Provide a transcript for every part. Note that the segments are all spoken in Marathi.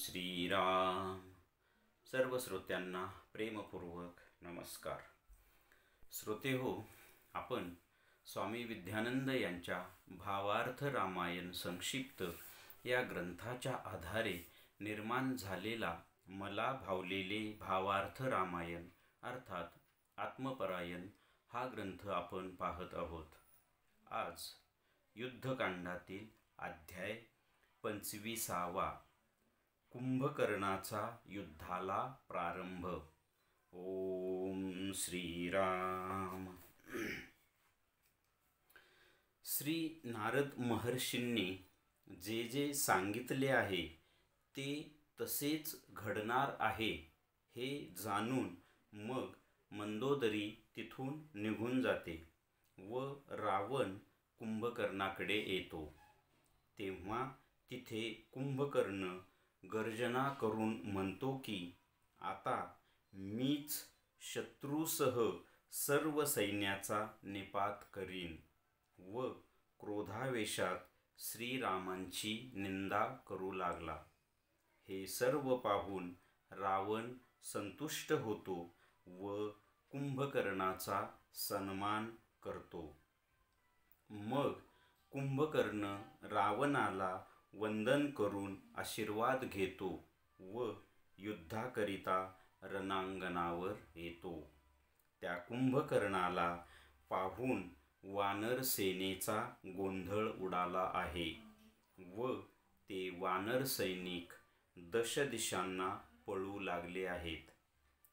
श्रीराम. सर्व श्रोत्यांना प्रेमपूर्वक नमस्कार. श्रोते हो, आपण स्वामी विद्यानंद यांच्या भावार्थ रामायण संक्षिप्त या ग्रंथाच्या आधारे निर्माण झालेला मला भावलेले भावार्थ रामायण अर्थात आत्मपरायण हा ग्रंथ आपण पाहत आहोत. आज युद्धकांडातील अध्याय 25वा कुंभकर्णाचा युद्धाला प्रारंभ. ओम श्रीराम. श्री नारद महर्षींनी जे जे सांगितले आहे ते तसेच घडणार आहे हे जाणून मग मंदोदरी तिथून निघून जाते व रावण कुंभकर्णाकडे येतो. तेव्हा तिथे कुंभकर्ण गर्जना करून म्हणतो की आता मीच शत्रूसह सर्व सैन्याचा निपात करीन व क्रोधावेशात श्रीरामांची निंदा करू लागला. हे सर्व पाहून रावण संतुष्ट होतो व कुंभकर्णाचा सन्मान करतो. मग कुंभकर्ण रावणाला वंदन करून आशीर्वाद घेतो व युद्धाकरिता रणांगणावर येतो. त्या कुंभकर्णाला पाहून वानर सेनेचा गोंधळ उडाला आहे व ते वानर सैनिक दशदिशांना पळू लागले आहेत.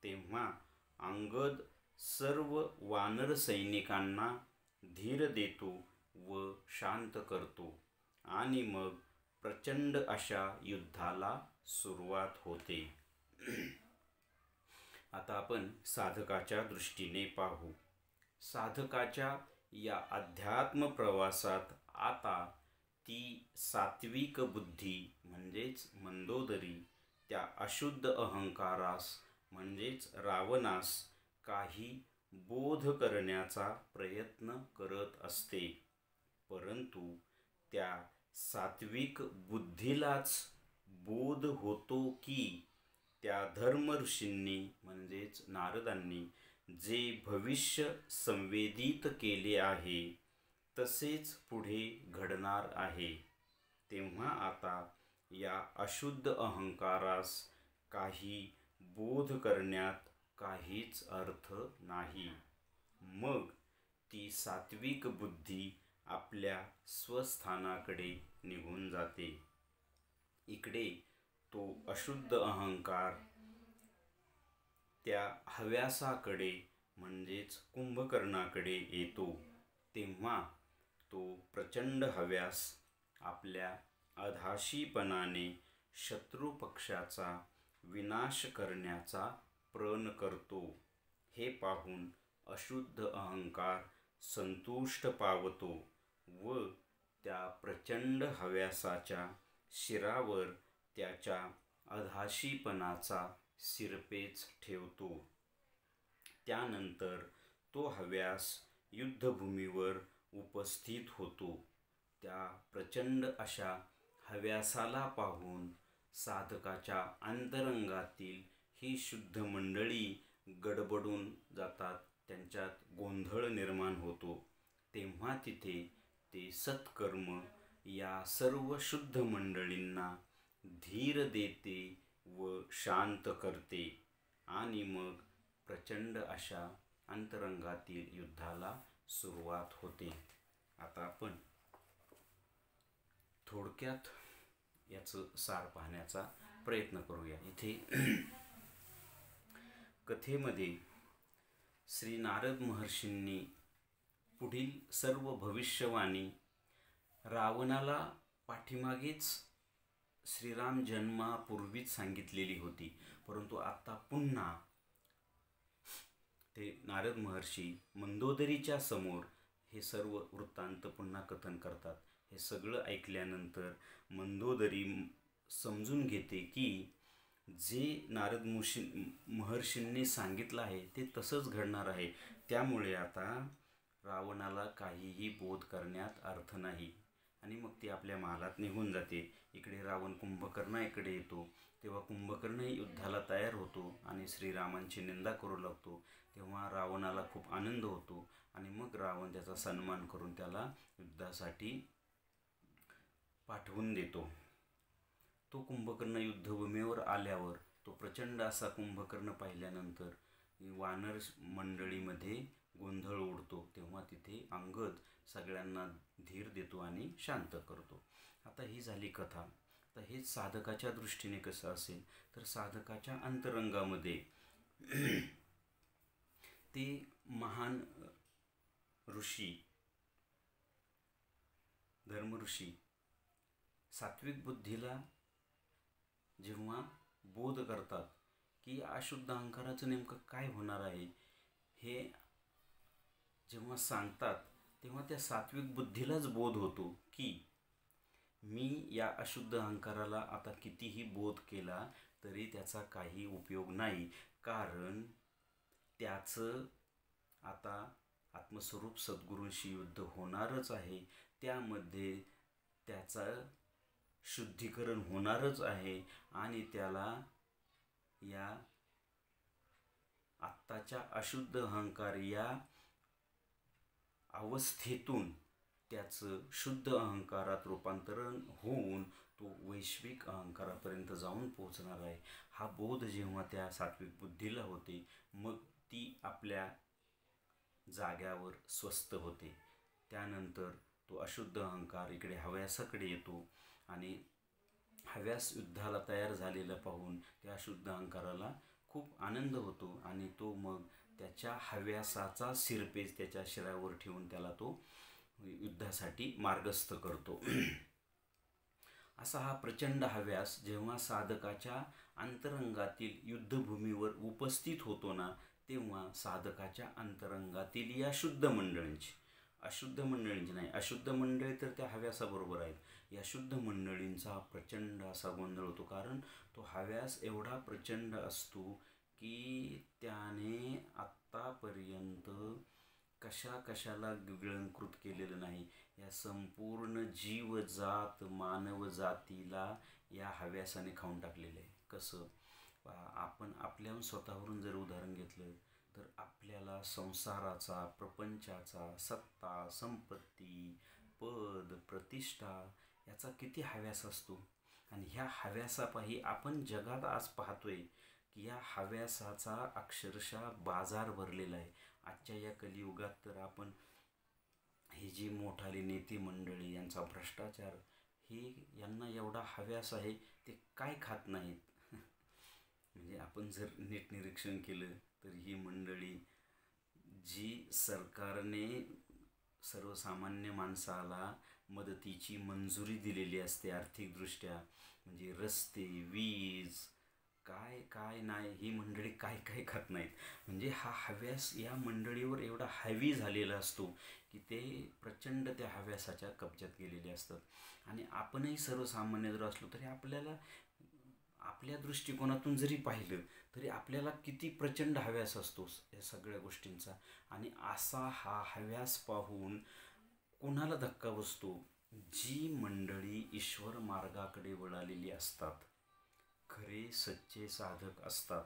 तेव्हा अंगद सर्व वानर सैनिकांना धीर देतो व शांत करतो आणि मग प्रचंड अशा युद्धाला सुरुवात होते. आता आपण साधकाच्या दृष्टीने पाहू. साधकाच्या या अध्यात्म प्रवासात आता ती सात्विक बुद्धी म्हणजेच मंदोदरी त्या अशुद्ध अहंकारास म्हणजेच रावणास काही बोध करण्याचा प्रयत्न करत असते. परंतु त्या सात्विक बुद्धीलाच बोध होतो की त्या धर्म ऋषींनी म्हणजेच नारदांनी जे भविष्य संवेदित केले आहे तसेच पुढे घडणार आहे. तेव्हा आता या अशुद्ध अहंकारास काही बोध करण्यात काहीच अर्थ नाही. मग ती सात्विक बुद्धी आपल्या स्वस्थानाकडे निघून जाते. इकडे तो अशुद्ध अहंकार त्या हव्यासाकडे म्हणजेच कुंभकर्णाकडे येतो. तेव्हा तो प्रचंड हव्यास आपल्या अधाशीपणाने शत्रू पक्षाचा विनाश करण्याचा प्रण करतो. हे पाहून अशुद्ध अहंकार संतुष्ट पावतो व त्या प्रचंड हव्यासाच्या शिरावर त्याच्या अधाशीपणाचा शिरपेच ठेवतो. त्यानंतर तो हव्यास युद्धभूमीवर उपस्थित होतो. त्या प्रचंड अशा हव्यासाला पाहून साधकाच्या अंतरंगातील ही शुद्ध मंडळी गडबडून जातात, त्यांच्यात गोंधळ निर्माण होतो. तेव्हा तिथे ते सत्कर्म या सर्व शुद्ध मंडळींना धीर देते व शांत करते आणि मग प्रचंड अशा अंतरंगातील युद्धाला सुरुवात होते. आता आपण थोडक्यात याचं सार पाहण्याचा प्रयत्न करूया. इथे कथेमध्ये श्री नारद महर्षींनी पुढील सर्व भविष्यवाणी रावणाला पाठीमागेच श्रीराम जन्मापूर्वीच सांगितलेली होती. परंतु आता पुन्हा ते नारद महर्षी मंदोदरीच्या समोर हे सर्व वृत्तांत पुन्हा कथन करतात. हे सगळं ऐकल्यानंतर मंदोदरी समजून घेते की जे नारद महर्षींनी सांगितलं आहे ते तसंच घडणार आहे. त्यामुळे आता रावणाला काहीही बोध करण्यात अर्थ नाही. आणि मग ती आपल्या महालात निघून जाते. इकडे रावण कुंभकर्णाकडे येतो. तेव्हा कुंभकर्णही युद्धाला तयार होतो आणि श्रीरामांची निंदा करू लागतो. तेव्हा रावणाला खूप आनंद होतो आणि मग रावण त्याचा सन्मान करून त्याला युद्धासाठी पाठवून देतो. तो कुंभकर्ण युद्धभूमीवर आल्यावर तो प्रचंड असा कुंभकर्ण पाहिल्यानंतर वानर मंडळीमध्ये गोंधळ उडतो. तेव्हा तिथे अंगद सगळ्यांना धीर देतो आणि शांत करतो. आता ही झाली कथा. तर हे साधकाच्या दृष्टीने कसं असेल तर साधकाच्या अंतरंगामध्ये ते महान ऋषी धर्मऋषी सात्विक बुद्धीला जेव्हा बोध करतात की अशुद्ध अहंकाराचं नेमकं काय होणार आहे हे जेव्हा सांगतात, तेव्हा त्या सात्विक बुद्धीलाच बोध होतो की मी या अशुद्ध अहंकाराला आता कितीही बोध केला तरी त्याचा काही उपयोग नाही, कारण त्याचं आता आत्मस्वरूप सद्गुरूंशी युद्ध होणारच आहे. त्यामध्ये त्याचं शुद्धीकरण होणारच आहे आणि त्याला या आत्ताच्या अशुद्ध अहंकार या अवस्थेतून त्याचं शुद्ध अहंकारात रूपांतरण होऊन तो वैश्विक अहंकारापर्यंत जाऊन पोहोचणार आहे. हा बोध जेव्हा त्या सात्विक बुद्धीला होते, मग ती आपल्या जाग्यावर स्वस्थ होते. त्यानंतर तो अशुद्ध अहंकार इकडे हव्यासाकडे येतो आणि हव्यास युद्धाला तयार झालेला पाहून त्या अशुद्ध अहंकाराला खूप आनंद होतो आणि तो मग त्याच्या हव्यासाचा शिरपेच त्याच्या शिरावर ठेवून त्याला तो युद्धासाठी मार्गस्थ करतो. असा हा प्रचंड हव्यास जेव्हा साधकाच्या अंतरंगातील युद्धभूमीवर उपस्थित होतो ना, तेव्हा साधकाच्या अंतरंगातील या अशुद्ध मंडळींची नाही, अशुद्ध मंडळी तर त्या हव्यासाबरोबर आहेत, या शुद्ध मंडळींचा प्रचंड असा गोंधळ होतो. कारण तो हव्यास एवढा प्रचंड असतो की त्याने आत्तापर्यंत कशाला गिळंकृत केलेलं नाही. या संपूर्ण जीवजात मानव जातीला या हव्यासाने खाऊन टाकलेलं आहे. कसं आपण आपल्या स्वतःवरून जर उदाहरण घेतलं तर आपल्याला संसाराचा, प्रपंचाचा, सत्ता, संपत्ती, पद, प्रतिष्ठा याचा किती हव्यास असतो. आणि ह्या हव्यासापायी आपण जगात आज पाहतोय की या हव्यासाचा अक्षरशः बाजार भरलेला आहे. आजच्या या कलियुगात तर आपण हे जी मोठाली नेते मंडळी यांचा भ्रष्टाचार, हे यांना एवढा हव्यास आहे ते काय खात नाहीत. म्हणजे आपण जर नीट निरीक्षण केलं तर ही मंडळी जी सरकारने सर्वसामान्य माणसाला मदतीची मंजुरी दिलेली असते आर्थिकदृष्ट्या, म्हणजे रस्ते, वीज, काय नाही, ही मंडळी काय खात नाहीत. म्हणजे हा हव्यास या मंडळीवर एवढा हॅवी झालेला असतो की ते प्रचंड त्या हव्यासाच्या कब्जात गेलेले असतात. आणि आपणही सर्वसामान्य जर असलो तरी आपल्याला आपल्या दृष्टिकोनातून जरी पाहिलं तरी आपल्याला किती प्रचंड हव्यास असतो या सगळ्या गोष्टींचा. आणि असा हा हव्यास पाहून कोणाला धक्का बसतो? जी मंडळी ईश्वर मार्गाकडे वळालेली असतात, खरे सच्चे साधक असतात.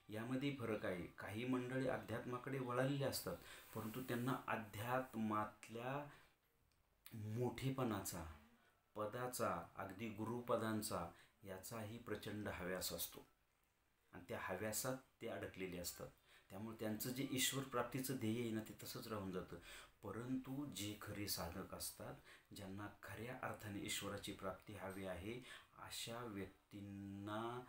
यामध्ये फरक आहे. काही मंडळी अध्यात्माकडे वळालेले असतात, परंतु त्यांना अध्यात्मातल्या मोठेपणाचा, पदाचा, अगदी गुरुपदांचा याचाही प्रचंड हव्यास असतो आणि त्या हव्यासात ते अडकलेले असतात. त्यामुळे त्यांचं जे ईश्वर प्राप्तीचं ध्येय आहे ना, ते तसंच राहून जातं. परंतु जे खरे साधक असतात, ज्यांना खऱ्या अर्थाने ईश्वराची प्राप्ती हवी आहे, अशा व्यक्तींना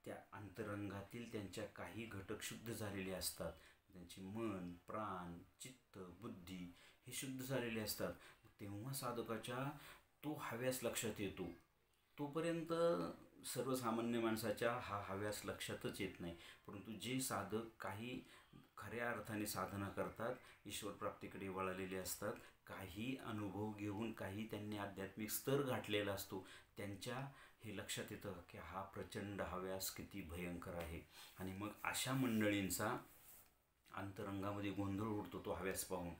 त्या अंतरंगातील त्यांच्या काही घटक शुद्ध झालेले असतात. त्यांचे मन, प्राण, चित्त, बुद्धी हे शुद्ध झालेले असतात. तेव्हा साधकाच्या तो हव्यास लक्षात येतो. तोपर्यंत सर्वसामान्य माणसाच्या हा हव्यास लक्षातच येत नाही. परंतु जे साधक काही खऱ्या अर्थाने साधना करतात, ईश्वर प्राप्तीकडे वळालेले असतात, काही अनुभव घेऊन काही त्यांनी आध्यात्मिक स्तर गाठलेला असतो, त्यांच्या हे लक्षात येतं की हा प्रचंड हव्यास किती भयंकर आहे. आणि मग अशा मंडळींचा अंतरंगामध्ये गोंधळ उडतो तो हव्यास पाहून.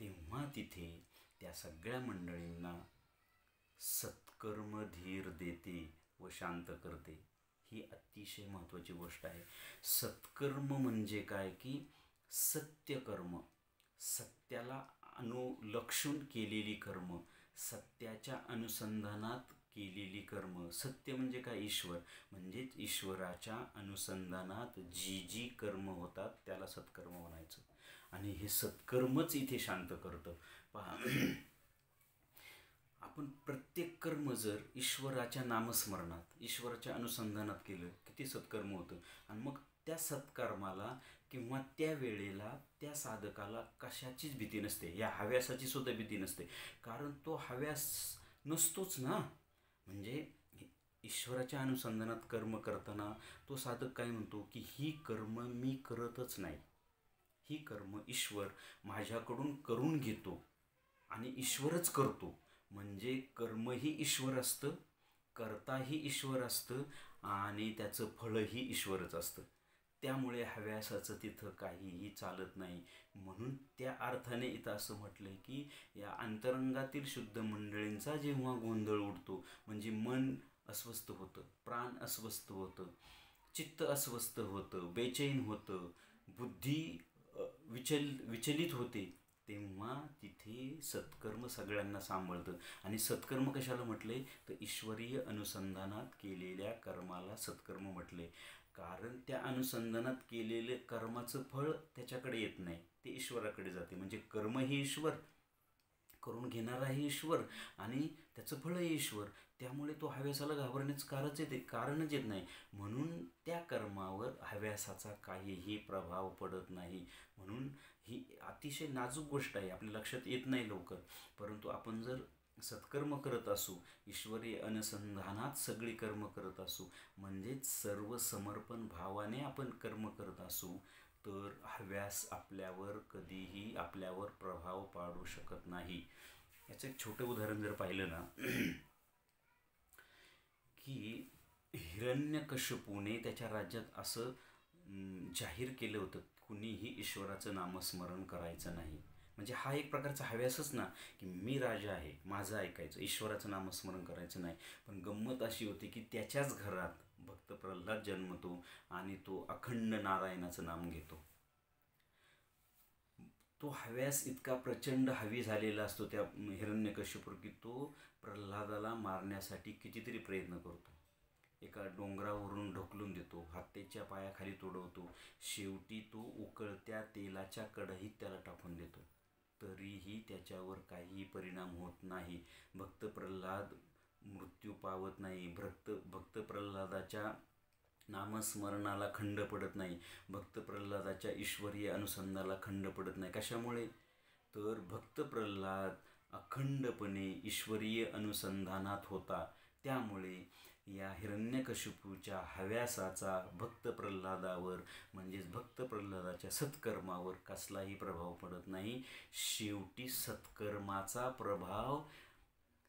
तेव्हा तिथे त्या सगळ्या मंडळींना सत्कर्म धीर देते व शांत करते. ही अतिशय महत्त्वाची गोष्ट आहे. सत्कर्म म्हणजे काय की सत्यकर्म, सत्याला अनुलक्षून केलेली कर्म, सत्याच्या अनुसंधानात केलेली कर्म. सत्य म्हणजे काय? ईश्वर. म्हणजेच ईश्वराच्या अनुसंधानात जी जी कर्म होतात त्याला सत्कर्म म्हणायचं. आणि हे सत्कर्मच इथे शांत करतं. पहा, आपण प्रत्येक कर्म जर ईश्वराच्या नामस्मरणात, ईश्वराच्या अनुसंधानात केलं किती सत्कर्म होतं. आणि मग त्या सत्कर्माला किंवा त्या वेळेला त्या साधकाला कशाचीच भीती नसते, या हव्यासाची सुद्धा भीती नसते. कारण तो हव्यास नसतोच ना. म्हणजे ईश्वराच्या अनुसंधानात कर्म करताना तो साधक काय म्हणतो की ही कर्म मी करतच नाही, ही कर्म ईश्वर माझ्याकडून करून घेतो आणि ईश्वरच करतो. म्हणजे कर्मही ईश्वर असतं, कर्ताही ईश्वर असतं आणि त्याचं फळही ईश्वरच असतं. त्यामुळे हव्यासाचं तिथं काहीही चालत नाही. म्हणून त्या अर्थाने इथं असं म्हटलंय की या अंतरंगातील शुद्ध मंडळींचा जेव्हा गोंधळ उडतो, म्हणजे मन अस्वस्थ होतं, प्राण अस्वस्थ होतं, चित्त अस्वस्थ होतं, बेचैन होतं, बुद्धी विचलित होते, तेव्हा तिथे सत्कर्म सगळ्यांना सांभाळतं. आणि सत्कर्म कशाला म्हटले तर ईश्वरीय अनुसंधानात केलेल्या कर्माला सत्कर्म म्हटले. कारण त्या अनुसंधानात केलेले कर्माचं फळ त्याच्याकडे येत नाही, ते ईश्वराकडे जाते. म्हणजे कर्म हे ईश्वर, करून घेणाराही ईश्वर आणि त्याचं फळही ईश्वर. त्यामुळे तो हव्यासाला घाबरण्याचं कारणच येत नाही. म्हणून त्या कर्मावर हव्यासाचा काहीही प्रभाव पडत नाही. म्हणून ही अतिशय नाजूक गोष्ट आहे, आपल्या लक्षात येत नाही लवकर. परंतु आपण जर सत्कर्म करत असू, ईश्वरी अनुसंधानात सगळी कर्म करत असू, म्हणजेच सर्व समर्पण भावाने आपण कर्म करत असू, तर हव्यास आपल्यावर कधीही आपल्यावर प्रभाव पाडू शकत नाही. याचं एक छोटं उदाहरण जर पाहिलं ना की हिरण्यकश्यपूने त्याच्या राज्यात असं जाहीर केलं होतं, कुणीही ईश्वराचं नामस्मरण करायचं नाही. म्हणजे हा एक प्रकारचा हव्यासच ना, की मी राजा आहे, माझं ऐकायचं, ईश्वराचं नामस्मरण करायचं नाही. पण गंमत अशी होती की त्याच्याच घरात भक्त प्रल्हाद जन्मतो आणि तो अखंड नारायणाचं नाम घेतो. तो हव्यास इतका प्रचंड हवी झालेला असतो त्या हिरण्यकश्यपूवर की तो प्रल्हादाला मारण्यासाठी कितीतरी प्रयत्न करतो. एका डोंगरावरून ढकलून देतो, हत्तीच्या पायाखाली तुडवतो, शेवटी तो उकळत्या तेलाच्या कढईत त्याला टाकून देतो. तरीही त्याच्यावर काहीही परिणाम होत नाही. भक्त प्रल्हाद मृत्यू पावत नाही. भक्त प्रल्हादाच्या नामस्मरणाला खंड पडत नाही. भक्त प्रल्हादाच्या ईश्वरीय अनुसंधानाला खंड पडत नाही. कशामुळे? तर भक्त प्रल्हाद अखंडपणे ईश्वरीय अनुसंधानात होता. त्यामुळे या हिरण्यकशिपूच्या हव्यासाचा भक्त प्रल्हादावर, म्हणजेच भक्त प्रल्हादाच्या सत्कर्मावर कसलाही प्रभाव पडत नाही. शेवटी सत्कर्माचा प्रभाव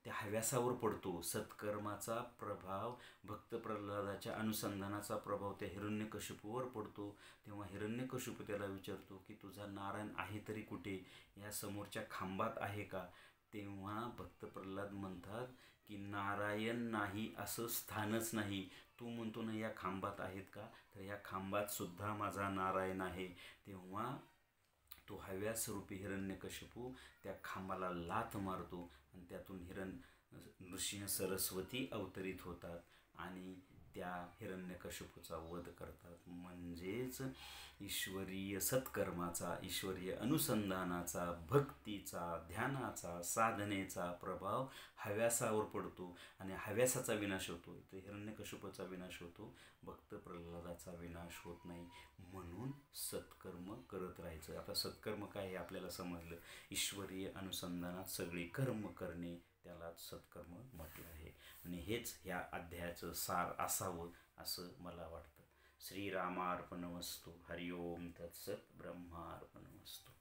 त्या हव्यासावर पडतो. सत्कर्माचा प्रभाव भक्त प्रल्हादाच्या अनुसंधानाचा प्रभाव त्या हिरण्यकशिपूवर पडतो. तेव्हा हिरण्यकशिपू त्याला विचारतो की तुझा नारायण आहे तरी कुठे, या समोरच्या खांबात आहे का? तेव्हा भक्त प्रल्हाद म्हणतात की नारायण नाही असं स्थानच नाही. तू म्हणतो ना या खांबात आहेत का, तर या खांबात सुद्धा माझा नारायण आहे. तेव्हा तो हव्यासरूपी हिरण्यकशिपू त्या खांबाला लाथ मारतो आणि त्यातून नृसिंह सरस्वती अवतरित होतात आणि त्या हिरण्यकशिपूचा वध करतात. म्हणजेच ईश्वरीय सत्कर्माचा, ईश्वरीय अनुसंधानाचा, भक्तीचा, ध्यानाचा, साधनेचा प्रभाव हव्यासावर पडतो आणि हव्यासाचा विनाश होतो. तो हिरण्यकशिपूचा विनाश होतो, भक्त प्रल्हादाचा विनाश होत नाही. म्हणून सत्कर्म करत राहायचं. आता सत्कर्म काय हे आपल्याला समजलं. ईश्वरीय अनुसंधानात सगळी कर्म करणे, त्यालाच सत्कर्म म्हटलं आहे. आणि हेच ह्या अध्यायाचं सार असावं असं मला वाटतं. श्रीरामार्पणमस्तु. हरिओम तत्सत. ब्रह्मार्पणमस्तु.